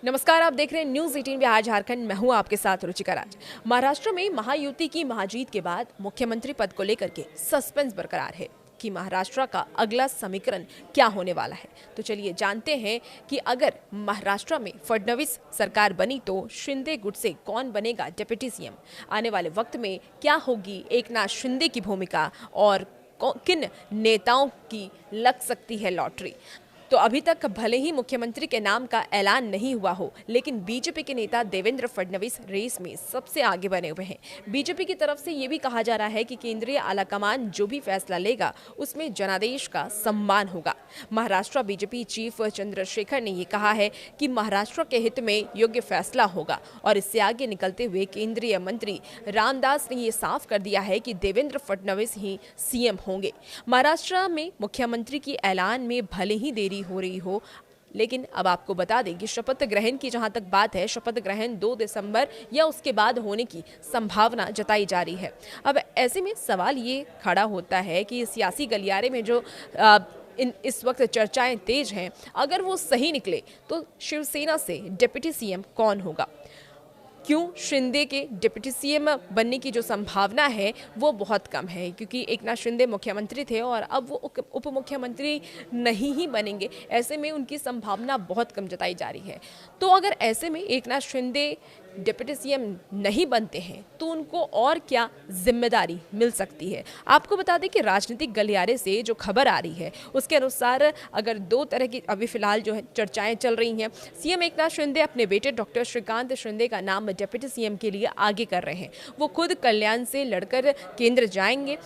नमस्कार, आप देख रहे हैं न्यूज 18 बिहार झारखंड। मैं हूं आपके साथ रुचिका राज। महाराष्ट्र में महायुति की महाजीत के बाद मुख्यमंत्री पद को लेकर के सस्पेंस बरकरार है कि महाराष्ट्र का अगला समीकरण क्या होने वाला है। तो चलिए जानते हैं कि अगर महाराष्ट्र में फडणवीस सरकार बनी तो शिंदे गुट से कौन बनेगा डिप्टी सीएम। आने वाले वक्त में क्या होगी एकनाथ शिंदे की भूमिका और किन नेताओं की लग सकती है लॉटरी। तो अभी तक भले ही मुख्यमंत्री के नाम का ऐलान नहीं हुआ हो, लेकिन बीजेपी के नेता देवेंद्र फडणवीस रेस में सबसे आगे बने हुए हैं। बीजेपी की तरफ से ये भी कहा जा रहा है कि केंद्रीय आलाकमान जो भी फैसला लेगा उसमें जनादेश का सम्मान होगा। महाराष्ट्र बीजेपी चीफ चंद्रशेखर ने ये कहा है कि महाराष्ट्र के हित में योग्य फैसला होगा और इससे आगे निकलते हुए केंद्रीय मंत्री रामदास ने ये साफ कर दिया है कि देवेंद्र फडणवीस ही सीएम होंगे। महाराष्ट्र में मुख्यमंत्री की ऐलान में भले ही देरी हो रही हो, लेकिन अब आपको बता दें कि शपथ ग्रहण की जहां तक बात है, शपथ ग्रहण 2 दिसंबर या उसके बाद होने की संभावना जताई जा रही है। अब ऐसे में सवाल ये खड़ा होता है कि सियासी गलियारे में जो इस वक्त चर्चाएं तेज हैं, अगर वो सही निकले तो शिवसेना से डिप्टी सीएम कौन होगा। क्यों शिंदे के डिप्टी सीएम बनने की जो संभावना है वो बहुत कम है, क्योंकि एकनाथ शिंदे मुख्यमंत्री थे और अब वो उप मुख्यमंत्री नहीं ही बनेंगे। ऐसे में उनकी संभावना बहुत कम जताई जा रही है। तो अगर ऐसे में एकनाथ शिंदे डिप्टी सीएम नहीं बनते हैं तो उनको और क्या जिम्मेदारी मिल सकती है। आपको बता दें कि राजनीतिक गलियारे से जो खबर आ रही है उसके अनुसार अगर 2 तरह की अभी फिलहाल जो है चर्चाएं चल रही हैं। सीएम एकनाथ शिंदे अपने बेटे डॉक्टर श्रीकांत शिंदे का नाम डिप्टी सीएम के लिए आगे कर रहे हैं। वो खुद कल्याण से लड़कर केंद्र जाएंगे।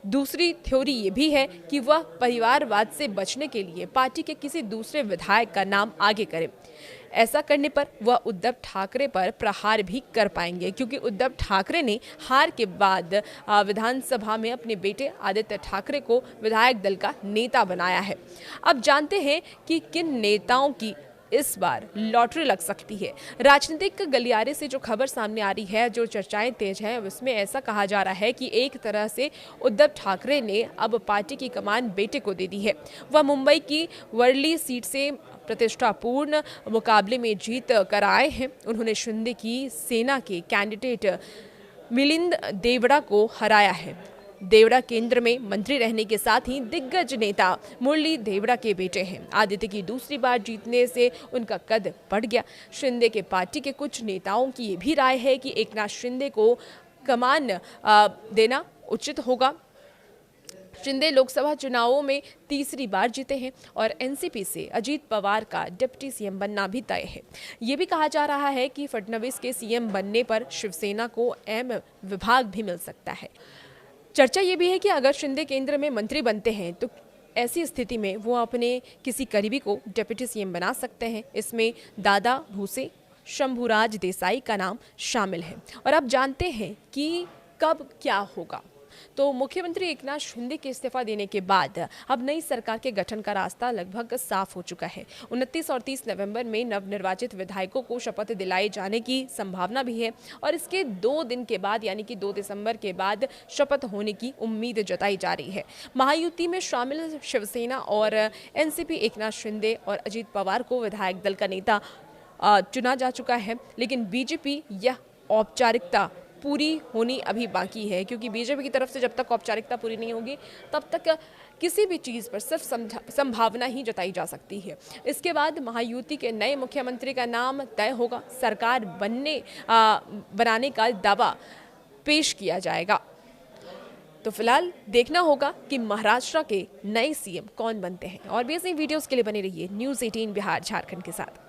दूसरी थ्योरी ये भी है कि वह परिवारवाद से बचने के लिए पार्टी के किसी दूसरे विधायक का नाम आगे करें। ऐसा करने पर वह उद्धव ठाकरे पर प्रहार भी कर पाएंगे, क्योंकि उद्धव ठाकरे ने हार के बाद विधानसभा में अपने बेटे आदित्य ठाकरे को विधायक दल का नेता बनाया है। अब जानते हैं कि किन नेताओं की इस बार लॉटरी लग सकती है। राजनीतिक गलियारे से जो खबर सामने आ रही है, जो चर्चाएं तेज हैं, उसमें ऐसा कहा जा रहा है कि एक तरह से उद्धव ठाकरे ने अब पार्टी की कमान बेटे को दे दी है। वह मुंबई की वर्ली सीट से प्रतिष्ठापूर्ण मुकाबले में जीत कर आए हैं। उन्होंने शिंदे की सेना के कैंडिडेट मिलिंद देवड़ा को हराया है। देवड़ा केंद्र में मंत्री रहने के साथ ही दिग्गज नेता मुरली देवड़ा के बेटे हैं। आदित्य की दूसरी बार जीतने से उनका कद बढ़ गया। शिंदे के पार्टी के कुछ नेताओं की ये भी राय है कि एकनाथ शिंदे को कमान देना उचित होगा। शिंदे लोकसभा चुनावों में तीसरी बार जीते हैं और एनसीपी से अजीत पवार का डिप्टी सीएम बनना भी तय है। ये भी कहा जा रहा है कि फडणवीस के सीएम बनने पर शिवसेना को एम विभाग भी मिल सकता है। चर्चा ये भी है कि अगर शिंदे केंद्र में मंत्री बनते हैं तो ऐसी स्थिति में वो अपने किसी करीबी को डिप्टी सीएम बना सकते हैं। इसमें दादा भूसे शंभुराज देसाई का नाम शामिल है। और अब जानते हैं कि कब क्या होगा। तो मुख्यमंत्री एकनाथ शिंदे के इस्तीफा देने के बाद अब नई सरकार के गठन का रास्ता लगभग साफ हो चुका है। 29 और 30 नवंबर में नवनिर्वाचित विधायकों को शपथ दिलाए जाने की संभावना भी है और इसके 2 दिन के बाद यानी कि 2 दिसंबर के बाद शपथ होने की उम्मीद जताई जा रही है। महायुति में शामिल शिवसेना और एनसीपी एकनाथ शिंदे और अजीत पवार को विधायक दल का नेता चुना जा चुका है, लेकिन बीजेपी यह औपचारिकता पूरी होनी अभी बाकी है, क्योंकि बीजेपी की तरफ से जब तक औपचारिकता पूरी नहीं होगी तब तक किसी भी चीज़ पर सिर्फ संभावना ही जताई जा सकती है। इसके बाद महायुति के नए मुख्यमंत्री का नाम तय होगा। सरकार बनाने का दावा पेश किया जाएगा। तो फिलहाल देखना होगा कि महाराष्ट्र के नए सीएम कौन बनते हैं। और भी ऐसी वीडियोस के लिए बने रहिए न्यूज़ 18 बिहार झारखंड के साथ।